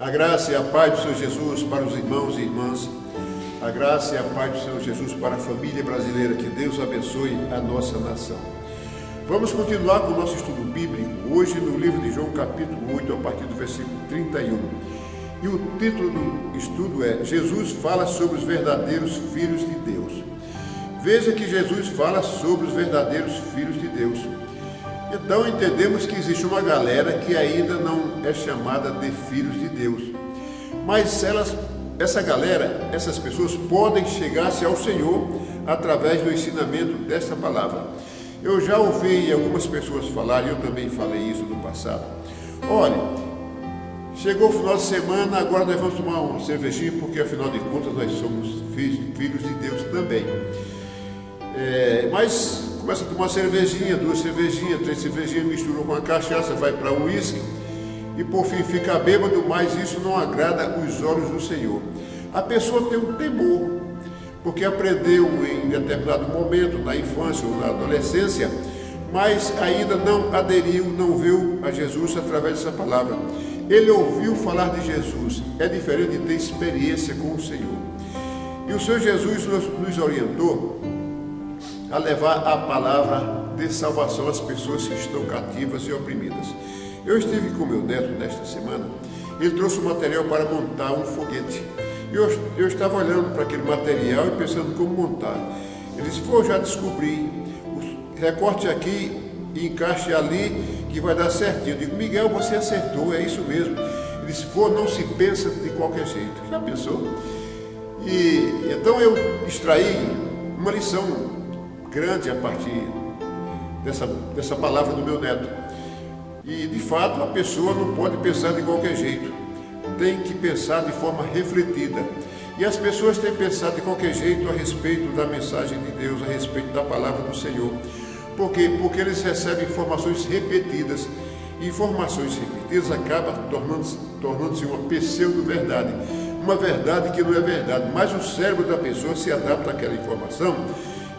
A graça e a paz do Senhor Jesus para os irmãos e irmãs. A graça e a paz do Senhor Jesus para a família brasileira. Que Deus abençoe a nossa nação. Vamos continuar com o nosso estudo bíblico, hoje no livro de João, capítulo 8, a partir do versículo 31. E o título do estudo é Jesus fala sobre os verdadeiros filhos de Deus. Veja que Jesus fala sobre os verdadeiros filhos de Deus. Então entendemos que existe uma galera que ainda não é chamada de filhos de Deus. Mas essa galera, essas pessoas podem chegar-se ao Senhor através do ensinamento desta palavra. Eu já ouvi algumas pessoas falarem, eu também falei isso no passado. Olha, chegou o final de semana, agora nós vamos tomar uma cervejinha, porque afinal de contas nós somos filhos de Deus também. Mas começa a tomar cervejinha, 2 cervejinhas, 3 cervejinhas, misturou com a cachaça, vai para o uísque e por fim fica bêbado, mas isso não agrada os olhos do Senhor. A pessoa tem um temor, porque aprendeu em determinado momento, na infância ou na adolescência, mas ainda não aderiu, não viu a Jesus através dessa palavra. Ele ouviu falar de Jesus, é diferente de ter experiência com o Senhor. E o Senhor Jesus nos orientou a levar a palavra de salvação às pessoas que estão cativas e oprimidas. Eu estive com meu neto nesta semana, ele trouxe um material para montar um foguete. Eu estava olhando para aquele material e pensando como montar. Ele disse, já descobri, recorte aqui e encaixe ali que vai dar certinho. Eu digo, Miguel, você acertou, é isso mesmo. Ele disse, não se pensa de qualquer jeito. Já pensou? E então eu extraí uma lição grande a partir dessa palavra do meu neto. E de fato a pessoa não pode pensar de qualquer jeito, tem que pensar de forma refletida. E as pessoas têm pensado de qualquer jeito a respeito da mensagem de Deus, a respeito da palavra do Senhor. Por quê? Porque eles recebem informações repetidas, e informações repetidas acabam tornando-se uma pseudo-verdade, uma verdade que não é verdade, mas o cérebro da pessoa se adapta àquela informação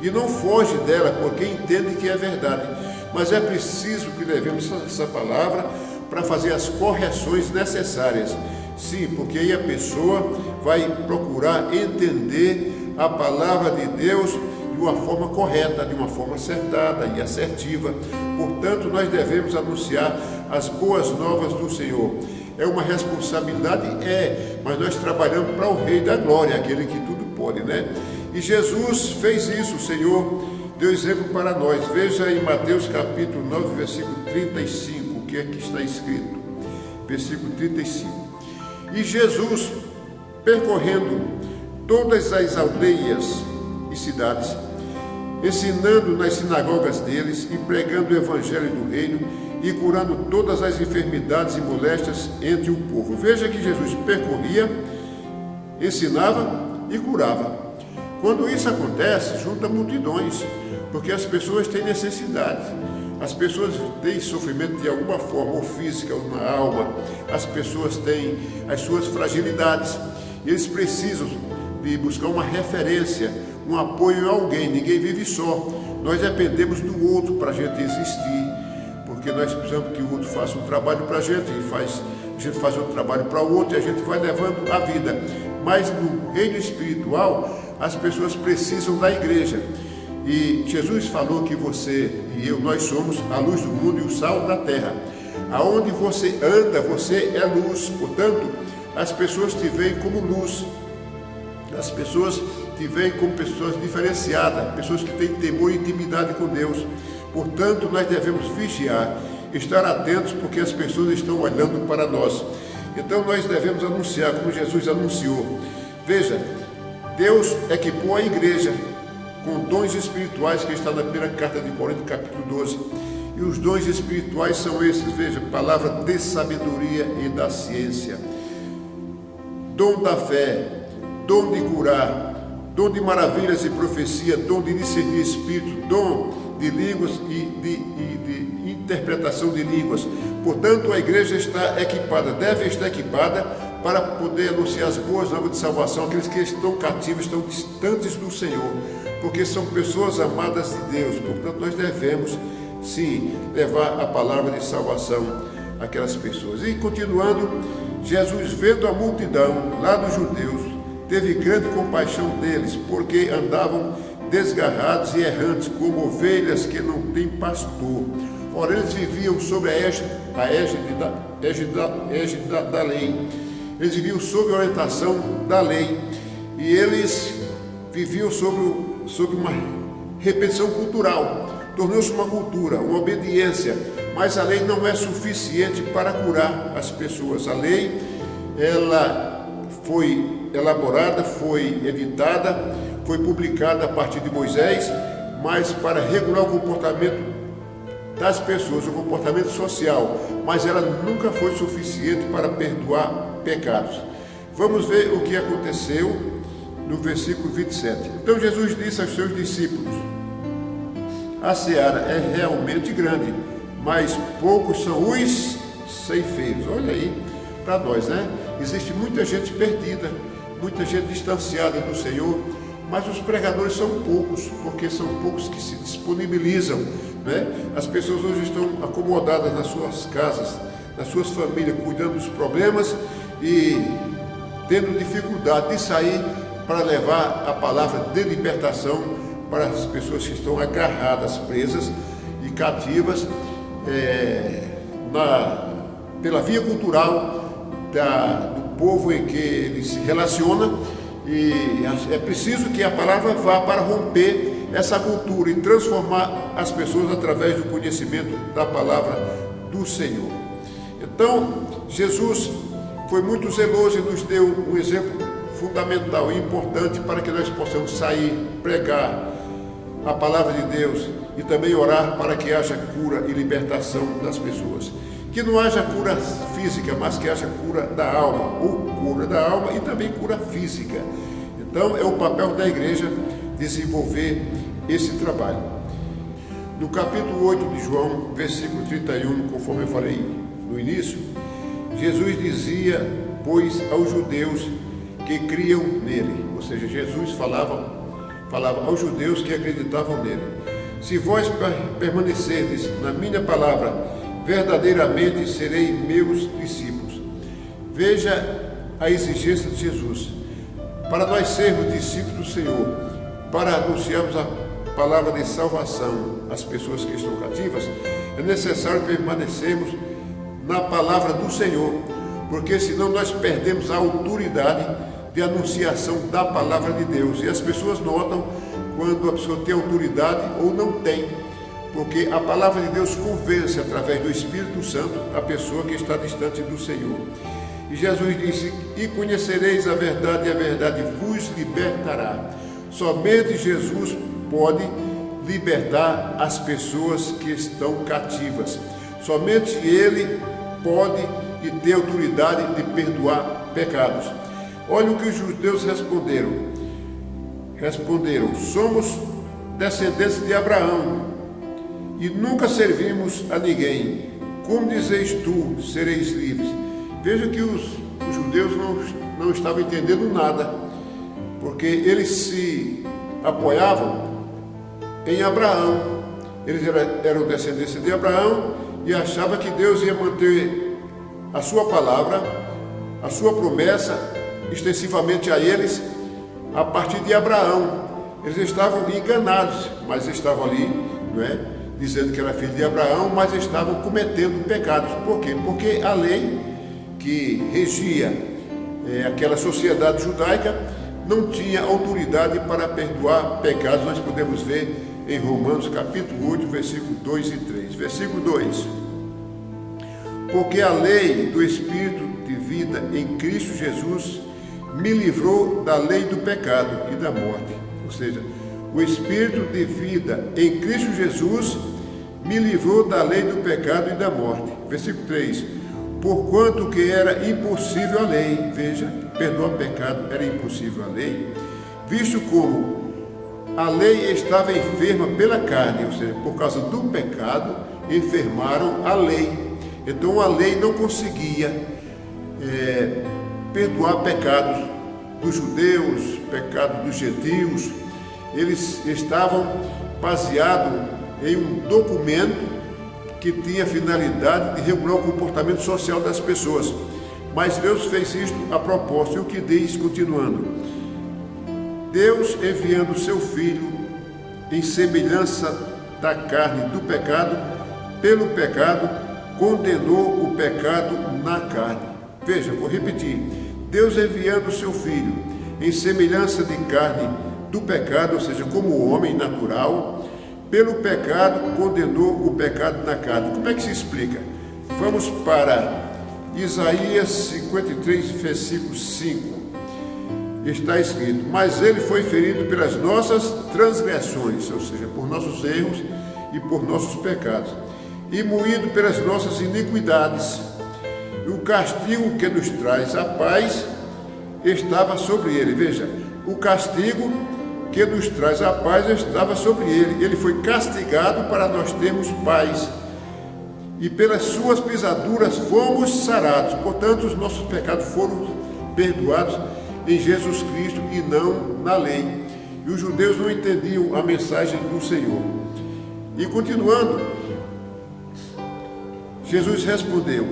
e não foge dela, porque entende que é verdade. Mas é preciso que levemos essa palavra para fazer as correções necessárias. Sim, porque aí a pessoa vai procurar entender a palavra de Deus de uma forma correta, de uma forma acertada e assertiva. Portanto, nós devemos anunciar as boas novas do Senhor. É uma responsabilidade? Mas nós trabalhamos para o Rei da Glória, aquele que tudo pode, né? E Jesus fez isso, o Senhor deu exemplo para nós. Veja em Mateus capítulo 9, versículo 35, o que é que está escrito. Versículo 35. E Jesus, percorrendo todas as aldeias e cidades, ensinando nas sinagogas deles e pregando o evangelho do reino e curando todas as enfermidades e moléstias entre o povo. Veja que Jesus percorria, ensinava e curava. Quando isso acontece, junta multidões, porque as pessoas têm necessidade, as pessoas têm sofrimento de alguma forma, ou física ou na alma, as pessoas têm as suas fragilidades, e eles precisam de buscar uma referência, um apoio em alguém. Ninguém vive só, nós dependemos do outro para a gente existir, porque nós precisamos que o outro faça um trabalho para a gente faz outro trabalho para o outro e a gente vai levando a vida. Mas no reino espiritual, as pessoas precisam da igreja. E Jesus falou que você e eu, nós somos a luz do mundo e o sal da terra. Aonde você anda, você é luz. Portanto, as pessoas te veem como luz. As pessoas te veem como pessoas diferenciadas, pessoas que têm temor e intimidade com Deus. Portanto, nós devemos vigiar, estar atentos, porque as pessoas estão olhando para nós. Então, nós devemos anunciar, como Jesus anunciou. Veja, Deus equipou a igreja com dons espirituais, que está na primeira carta de Coríntios, capítulo 12. E os dons espirituais são esses, veja, palavra de sabedoria e da ciência, dom da fé, dom de curar, dom de maravilhas e profecia, dom de discernir espírito, dom de línguas e de interpretação de línguas. Portanto, a igreja está equipada, deve estar equipada para poder anunciar as boas novas de salvação àqueles que estão cativos, estão distantes do Senhor, porque são pessoas amadas de Deus. Portanto, nós devemos, sim, levar a palavra de salvação àquelas pessoas. E continuando, Jesus, vendo a multidão lá dos judeus, teve grande compaixão deles, porque andavam desgarrados e errantes, como ovelhas que não têm pastor. Ora, eles viviam sobre a égide da lei. Eles viviam sob a orientação da lei. E eles viviam sobre uma repetição cultural. Tornou-se uma cultura, uma obediência. Mas a lei não é suficiente para curar as pessoas. A lei, ela foi elaborada, foi editada, foi publicada a partir de Moisés, mas para regular o comportamento das pessoas, o comportamento social, mas ela nunca foi suficiente para perdoar pecados. Vamos ver o que aconteceu no versículo 27. Então Jesus disse aos seus discípulos: a seara é realmente grande, mas poucos são os ceifeiros. Olha aí para nós, né? Existe muita gente perdida, muita gente distanciada do Senhor, mas os pregadores são poucos, porque são poucos que se disponibilizam, né? As pessoas hoje estão acomodadas nas suas casas, nas suas famílias, cuidando dos problemas e tendo dificuldade de sair para levar a palavra de libertação para as pessoas que estão agarradas, presas e cativas pela via cultural do povo em que ele se relaciona. E é preciso que a palavra vá para romper essa cultura e transformar as pessoas através do conhecimento da palavra do Senhor. Então, Jesus foi muito zeloso e nos deu um exemplo fundamental e importante para que nós possamos sair, pregar a palavra de Deus e também orar para que haja cura e libertação das pessoas. Que não haja cura física, mas que haja cura da alma, ou cura da alma e também cura física. Então, é o papel da igreja desenvolver esse trabalho. No capítulo 8 de João, versículo 31, conforme eu falei no início, Jesus dizia, pois, aos judeus que criam nele, ou seja, Jesus falava aos judeus que acreditavam nele: se vós permanecerdes na minha palavra, verdadeiramente serei meus discípulos. Veja a exigência de Jesus. Para nós sermos discípulos do Senhor, para anunciarmos a palavra de salvação às pessoas que estão cativas, é necessário permanecermos na palavra do Senhor, porque senão nós perdemos a autoridade de anunciação da palavra de Deus. E as pessoas notam quando a pessoa tem autoridade ou não tem, porque a palavra de Deus convence através do Espírito Santo a pessoa que está distante do Senhor. E Jesus disse: e conhecereis a verdade, e a verdade vos libertará. Somente Jesus pode libertar as pessoas que estão cativas. Somente Ele pode e tem autoridade de perdoar pecados. Olha o que os judeus responderam. Somos descendentes de Abraão e nunca servimos a ninguém. Como dizeis tu, sereis livres? Veja que os judeus não estavam entendendo nada, porque eles se apoiavam em Abraão. Eles eram descendência de Abraão e achavam que Deus ia manter a sua palavra, a sua promessa, extensivamente a eles, a partir de Abraão. Eles estavam enganados, mas estavam ali, não é? Dizendo que era filho de Abraão, mas estavam cometendo pecados. Por quê? Porque a lei que regia aquela sociedade judaica não tinha autoridade para perdoar pecados. Nós podemos ver em Romanos capítulo 8, versículo 2 e 3. Versículo 2: porque a lei do Espírito de vida em Cristo Jesus me livrou da lei do pecado e da morte. Ou seja, o Espírito de vida em Cristo Jesus me livrou da lei do pecado e da morte. Versículo 3: porquanto que era impossível a lei, veja, perdoar pecado era impossível a lei, visto como a lei estava enferma pela carne, ou seja, por causa do pecado, enfermaram a lei. Então a lei não conseguia perdoar pecados dos judeus, pecados dos gentios. Eles estavam baseados em um documento que tinha a finalidade de regular o comportamento social das pessoas. Mas Deus fez isto a propósito. E o que diz, continuando? Deus, enviando o seu Filho em semelhança da carne do pecado, pelo pecado, condenou o pecado na carne. Veja, vou repetir. Deus, enviando o seu Filho em semelhança de carne do pecado, ou seja, como homem natural, pelo pecado, condenou o pecado na carne. Como é que se explica? Vamos para Isaías 53, versículo 5. Está escrito: mas ele foi ferido pelas nossas transgressões, ou seja, por nossos erros e por nossos pecados, e moído pelas nossas iniquidades. E o castigo que nos traz a paz estava sobre ele. Veja, o castigo que nos traz a paz estava sobre ele. Ele foi castigado para nós termos paz. E pelas suas pisaduras fomos sarados. Portanto, os nossos pecados foram perdoados em Jesus Cristo e não na lei. E os judeus não entendiam a mensagem do Senhor. E continuando, Jesus respondeu: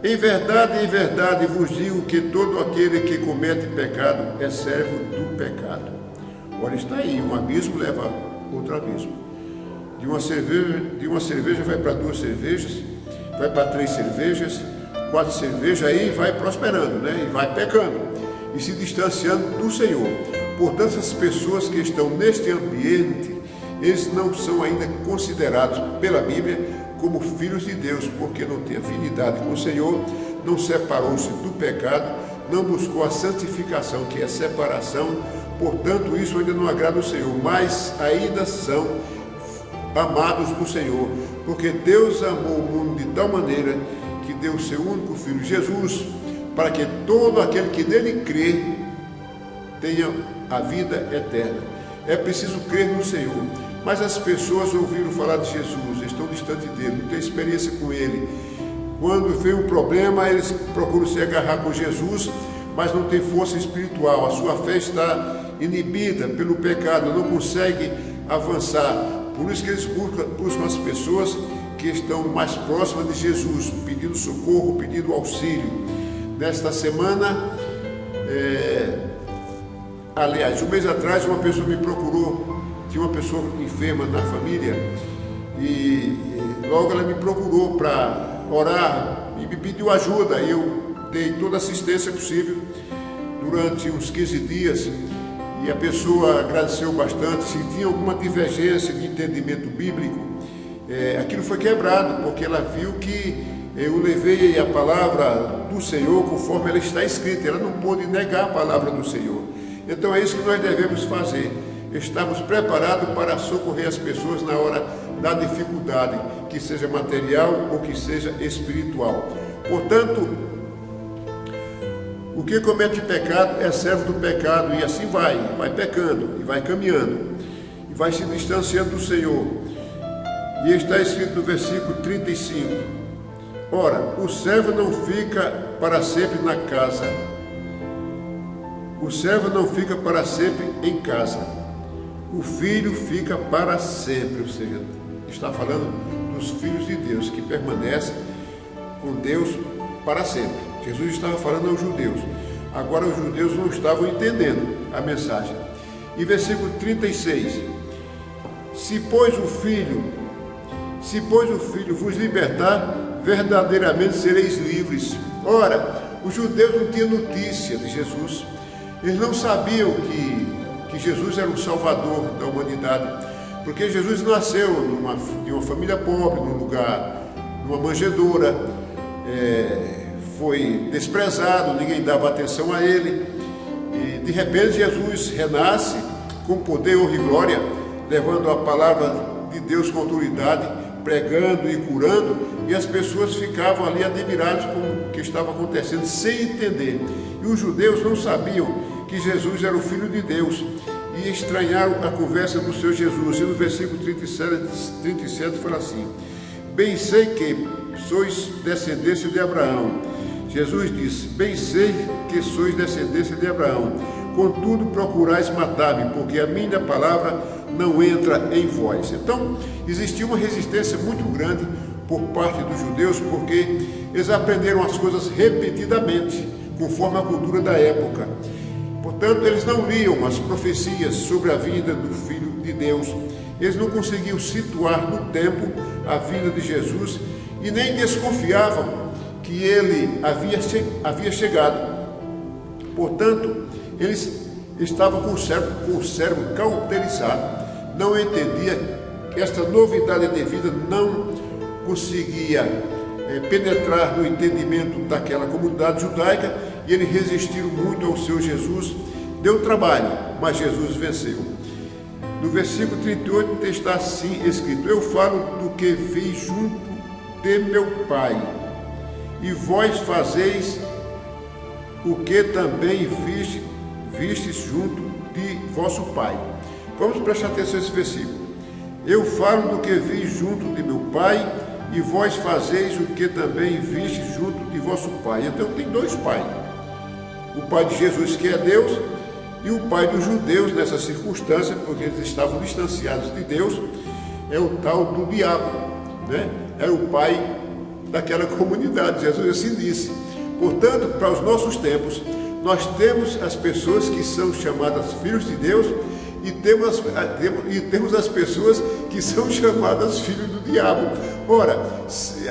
em verdade vos digo que todo aquele que comete pecado é servo do pecado. Olha, está aí, um abismo leva a outro abismo. De uma cerveja vai para 2 cervejas, vai para 3 cervejas, 4 cervejas, aí vai prosperando, né? E vai pecando e se distanciando do Senhor. Portanto, as pessoas que estão neste ambiente, eles não são ainda considerados pela Bíblia como filhos de Deus, porque não tem afinidade com o Senhor, não separou-se do pecado, não buscou a santificação, que é a separação. Portanto, isso ainda não agrada o Senhor, mas ainda são amados do Senhor, porque Deus amou o mundo de tal maneira que deu o seu único Filho, Jesus, para que todo aquele que nele crê tenha a vida eterna. É preciso crer no Senhor. Mas as pessoas ouviram falar de Jesus, estão distante dele, não têm experiência com ele. Quando vem um problema, eles procuram se agarrar com Jesus, mas não tem força espiritual. A sua fé está inibida pelo pecado, não consegue avançar. Por isso que eles buscam as pessoas que estão mais próximas de Jesus, pedindo socorro, pedindo auxílio. Nesta semana, aliás, um mês atrás, uma pessoa me procurou. Tinha uma pessoa enferma na família e logo ela me procurou para orar e me pediu ajuda. E eu dei toda a assistência possível durante uns 15 dias e a pessoa agradeceu bastante. Se tinha alguma divergência de entendimento bíblico, aquilo foi quebrado, porque ela viu que eu levei a palavra do Senhor conforme ela está escrita. Ela não pôde negar a palavra do Senhor. Então é isso que nós devemos fazer. Estamos preparados para socorrer as pessoas na hora da dificuldade, que seja material ou que seja espiritual. Portanto, o que comete pecado é servo do pecado, e assim vai pecando, e vai caminhando, e vai se distanciando do Senhor. E está escrito no versículo 35, ora, o servo não fica para sempre na casa, o servo não fica para sempre em casa, o filho fica para sempre. Ou seja, está falando dos filhos de Deus, que permanecem com Deus para sempre. Jesus estava falando aos judeus. Agora os judeus não estavam entendendo a mensagem. E versículo 36, se pois o filho vos libertar, verdadeiramente sereis livres. Ora, os judeus não tinham notícia de Jesus. Eles não sabiam que Jesus era o Salvador da humanidade, porque Jesus nasceu de uma família pobre, numa manjedoura, foi desprezado, ninguém dava atenção a ele, e de repente Jesus renasce com poder, honra e glória, levando a palavra de Deus com autoridade, pregando e curando, e as pessoas ficavam ali admiradas com o que estava acontecendo, sem entender. E os judeus não sabiam que Jesus era o Filho de Deus, e estranharam a conversa do Senhor Jesus. E no versículo 37 fala assim, bem sei que sois descendência de Abraão. Jesus disse, bem sei que sois descendência de Abraão, contudo procurais matar-me, porque a minha palavra não entra em vós. Então, existia uma resistência muito grande por parte dos judeus, porque Eles aprenderam as coisas repetidamente, conforme a cultura da época. Portanto, eles não liam as profecias sobre a vinda do Filho de Deus. Eles não conseguiam situar no tempo a vinda de Jesus e nem desconfiavam que ele havia chegado. Portanto, eles estavam com o cérebro cauterizado, não entendia esta novidade de vida, não conseguia penetrar no entendimento daquela comunidade judaica, e eles resistiram muito ao seu Jesus. Deu trabalho, mas Jesus venceu. No versículo 38 está assim escrito: eu falo do que vi junto de meu Pai, e vós fazeis o que também vistes junto de vosso Pai. Vamos prestar atenção nesse versículo. Eu falo do que vi junto de meu Pai, e vós fazeis o que também vistes junto de vosso Pai. Então tem dois pais: o Pai de Jesus, que é Deus, e o pai dos judeus nessa circunstância, porque eles estavam distanciados de Deus, é o tal do diabo, né? Era o pai daquela comunidade. Jesus assim disse. Portanto, para os nossos tempos, nós temos as pessoas que são chamadas filhos de Deus e temos as pessoas que são chamadas filhos do diabo. Ora,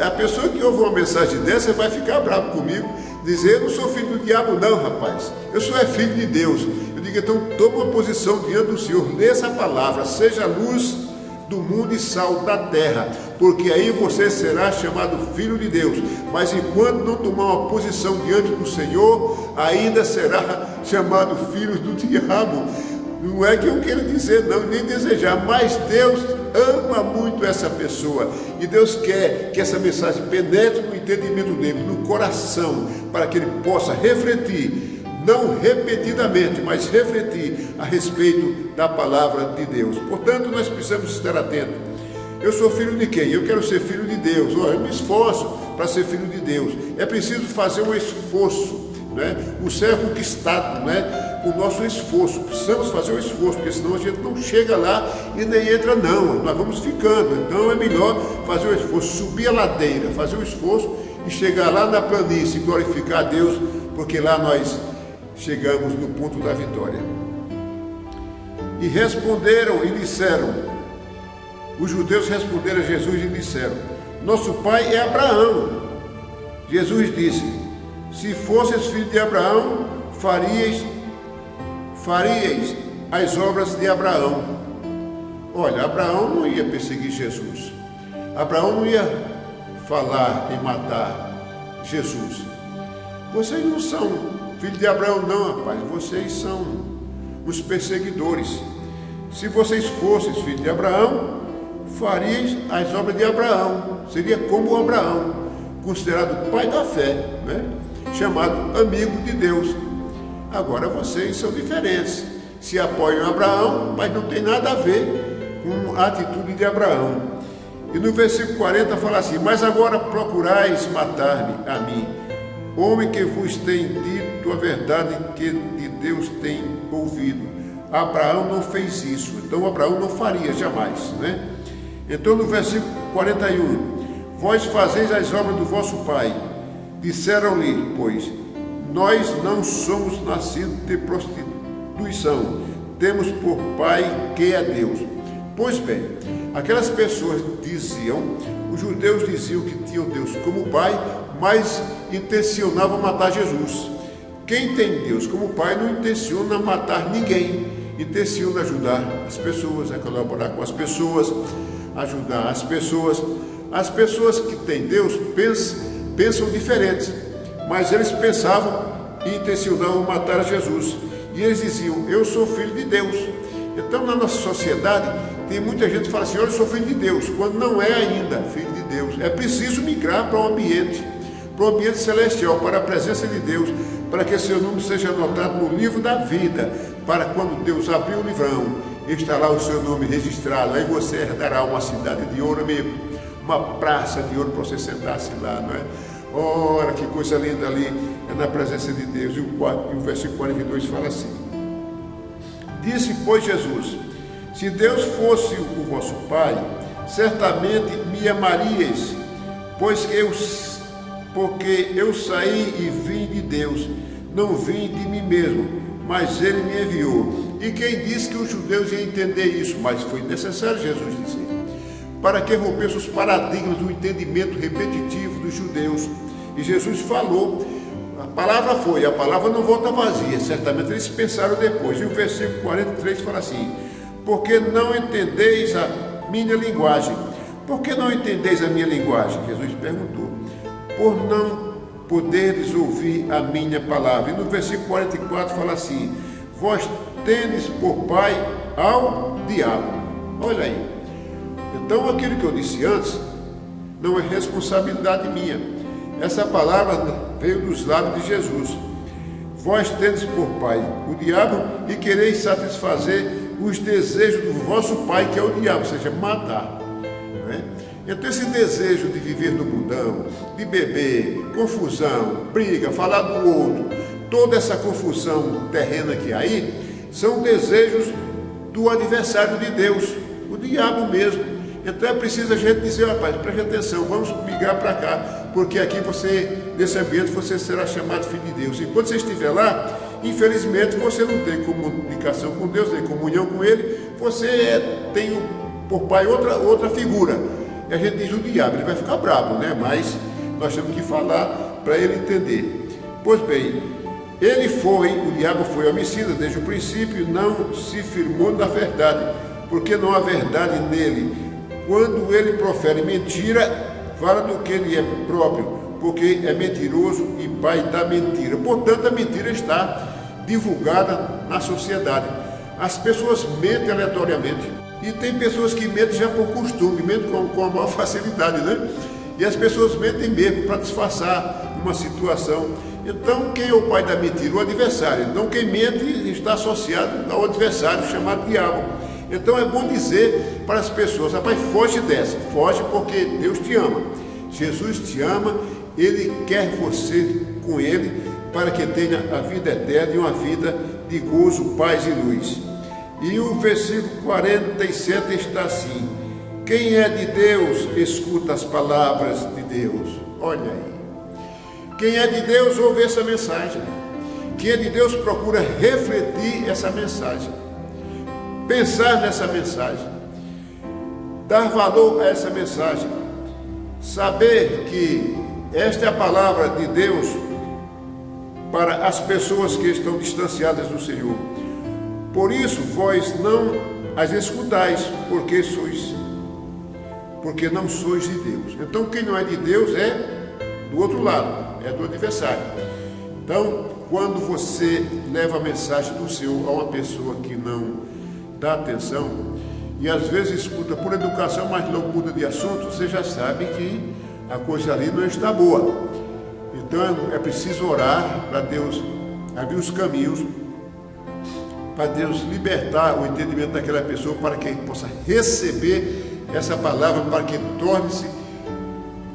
a pessoa que ouve uma mensagem dessa vai ficar bravo comigo, dizer: eu não sou filho do diabo não, rapaz, eu sou filho de Deus. Eu digo: então toma uma posição diante do Senhor, lê essa palavra, seja luz do mundo e sal da terra, porque aí você será chamado filho de Deus. Mas enquanto não tomar uma posição diante do Senhor, ainda será chamado filho do diabo. Não é que eu quero dizer não, nem desejar, mas Deus ama muito essa pessoa, e Deus quer que essa mensagem penetre no entendimento dele, no coração, para que ele possa refletir, não repetidamente, mas refletir a respeito da palavra de Deus. Portanto, nós precisamos estar atentos. Eu sou filho de quem? Eu quero ser filho de Deus. Eu me esforço para ser filho de Deus. É preciso fazer um esforço, né? O céu é conquistado, né? O nosso esforço, precisamos fazer o esforço, porque senão a gente não chega lá e nem entra não, nós vamos ficando. Então é melhor fazer o esforço, subir a ladeira, fazer o esforço e chegar lá na planície, glorificar a Deus, porque lá nós chegamos no ponto da vitória. E responderam e disseram, os judeus responderam a Jesus e disseram: nosso pai é Abraão. Jesus disse: se fosseis filho de Abraão, faríeis as obras de Abraão. Olha, Abraão não ia perseguir Jesus. Abraão não ia falar em matar Jesus. Vocês não são filhos de Abraão não, rapaz. Vocês são os perseguidores. Se vocês fossem filhos de Abraão, fariam as obras de Abraão. Seria como Abraão, considerado pai da fé, né? Chamado amigo de Deus. Agora vocês são diferentes, se apoiam Abraão, mas não tem nada a ver com a atitude de Abraão. E no versículo 40 fala assim: mas agora procurais matar-me a mim, homem que vos tem dito a verdade que de Deus tem ouvido. Abraão não fez isso, então Abraão não faria jamais, né? Então no versículo 41, vós fazeis as obras do vosso pai. Disseram-lhe, pois, nós não somos nascidos de prostituição, temos por pai que é Deus. Pois bem, aquelas pessoas diziam, os judeus diziam que tinham Deus como pai, mas intencionavam matar Jesus. Quem tem Deus como pai não intenciona matar ninguém, intenciona ajudar as pessoas, a colaborar com as pessoas, ajudar as pessoas. As pessoas que têm Deus pensam diferentes, mas eles pensavam e intencionavam matar Jesus. E eles diziam: eu sou filho de Deus. Então, na nossa sociedade, tem muita gente que fala assim: eu sou filho de Deus, quando não é ainda filho de Deus. É preciso migrar para o ambiente celestial, para a presença de Deus, para que seu nome seja anotado no livro da vida, para quando Deus abrir o livrão, está lá o seu nome registrado. Aí você herdará uma cidade de ouro mesmo, uma praça de ouro para você sentar-se lá, não é? Ora, que coisa linda ali, é na presença de Deus. E o versículo 42 fala assim: disse, pois, Jesus: se Deus fosse o vosso Pai, certamente me amaríeis, pois que porque eu saí e vim de Deus, não vim de mim mesmo, mas ele me enviou. E quem disse que os judeus iam entender isso? Mas foi necessário Jesus dizer, para que rompesse os paradigmas do entendimento repetitivo dos judeus. E Jesus falou, a palavra não volta vazia, certamente eles pensaram depois. E o versículo 43 fala assim, porque não entendeis a minha linguagem. Por que não entendeis a minha linguagem? Jesus perguntou. Por não poderdes ouvir a minha palavra. E no versículo 44 fala assim, vós tendes por pai ao diabo. Olha aí. Então aquilo que eu disse antes não é responsabilidade minha. Essa palavra veio dos lábios de Jesus. Vós tendes por pai o diabo e quereis satisfazer os desejos do vosso pai, que é o diabo, ou seja, matar. Então esse desejo de viver no mundão, de beber, confusão, briga, falar do outro, toda essa confusão terrena que há aí, são desejos do adversário de Deus, o diabo mesmo. Então é preciso a gente dizer, rapaz, preste atenção, vamos migrar para cá, porque aqui nesse ambiente você será chamado filho de Deus. E quando você estiver lá, infelizmente você não tem comunicação com Deus, nem comunhão com Ele, você tem por pai outra figura. E a gente diz o diabo, ele vai ficar bravo, né? Mas nós temos que falar para ele entender. Pois bem, o diabo foi homicida desde o princípio, não se firmou na verdade, porque não há verdade nele. Quando ele profere mentira, fala do que ele é próprio, porque é mentiroso e pai da mentira. Portanto, a mentira está divulgada na sociedade. As pessoas mentem aleatoriamente. E tem pessoas que mentem já por costume, mentem com a maior facilidade, né? E as pessoas mentem mesmo para disfarçar uma situação. Então, quem é o pai da mentira? O adversário. Então, quem mente está associado ao adversário, chamado diabo. Então, é bom dizer para as pessoas, rapaz, foge dessa, foge porque Deus te ama. Jesus te ama, Ele quer você com Ele, para que tenha a vida eterna e uma vida de gozo, paz e luz. E o versículo 47 está assim, quem é de Deus, escuta as palavras de Deus. Olha aí. Quem é de Deus, ouve essa mensagem. Quem é de Deus, procura refletir essa mensagem. Pensar nessa mensagem. Dar valor a essa mensagem. Saber que esta é a palavra de Deus para as pessoas que estão distanciadas do Senhor. Por isso, vós não as escutais, porque não sois de Deus. Então, quem não é de Deus é do outro lado, é do adversário. Então, quando você leva a mensagem do Senhor a uma pessoa que não dá atenção, e às vezes escuta por educação, mas não muda de assunto, você já sabe que a coisa ali não está boa. Então, é preciso orar para Deus abrir os caminhos, para Deus libertar o entendimento daquela pessoa, para que ele possa receber essa palavra, para que torne-se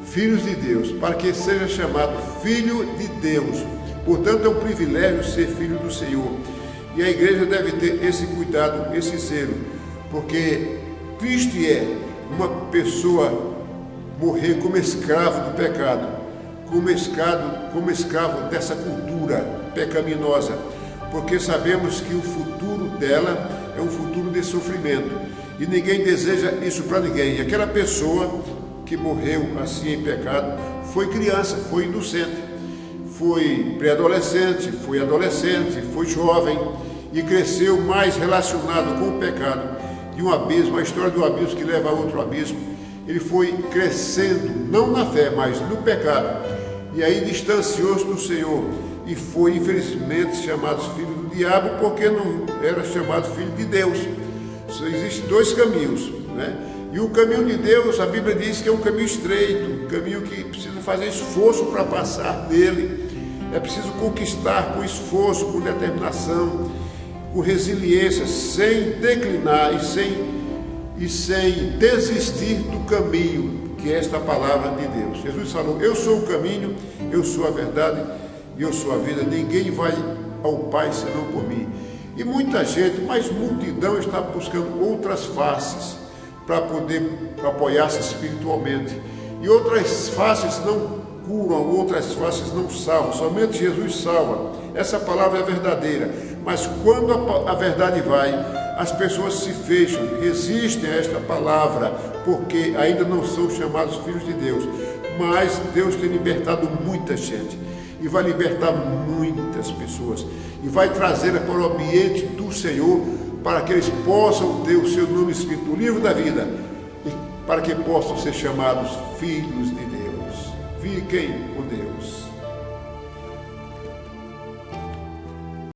filhos de Deus, para que seja chamado filho de Deus. Portanto, é um privilégio ser filho do Senhor. E a igreja deve ter esse cuidado, esse zelo, porque triste é uma pessoa morrer como escravo do pecado, como escravo dessa cultura pecaminosa, porque sabemos que o futuro dela é um futuro de sofrimento, e ninguém deseja isso para ninguém. E aquela pessoa que morreu assim em pecado foi criança, foi inocente, foi pré-adolescente, foi adolescente, foi jovem e cresceu mais relacionado com o pecado, de um abismo, a história do abismo que leva a outro abismo. Ele foi crescendo, não na fé, mas no pecado, e aí distanciou-se do Senhor e foi infelizmente chamado filho do diabo, porque não era chamado filho de Deus. Existem dois caminhos, né? E o caminho de Deus, a Bíblia diz que é um caminho estreito, um caminho que precisa fazer esforço para passar dele. É preciso conquistar com esforço, com determinação, com resiliência, sem declinar e sem desistir do caminho, que é esta palavra de Deus. Jesus falou, eu sou o caminho, eu sou a verdade e eu sou a vida. Ninguém vai ao Pai senão por mim. E muita gente, mas multidão, está buscando outras faces para poder apoiar-se espiritualmente. E outras faces não curam, outras faces não salvam, somente Jesus salva. Essa palavra é verdadeira, mas quando a verdade vai, as pessoas se fecham, resistem a esta palavra, porque ainda não são chamados filhos de Deus. Mas Deus tem libertado muita gente, e vai libertar muitas pessoas, e vai trazê-las para o ambiente do Senhor, para que eles possam ter o seu nome escrito no livro da vida, e para que possam ser chamados filhos de Deus. Fiquem com Deus.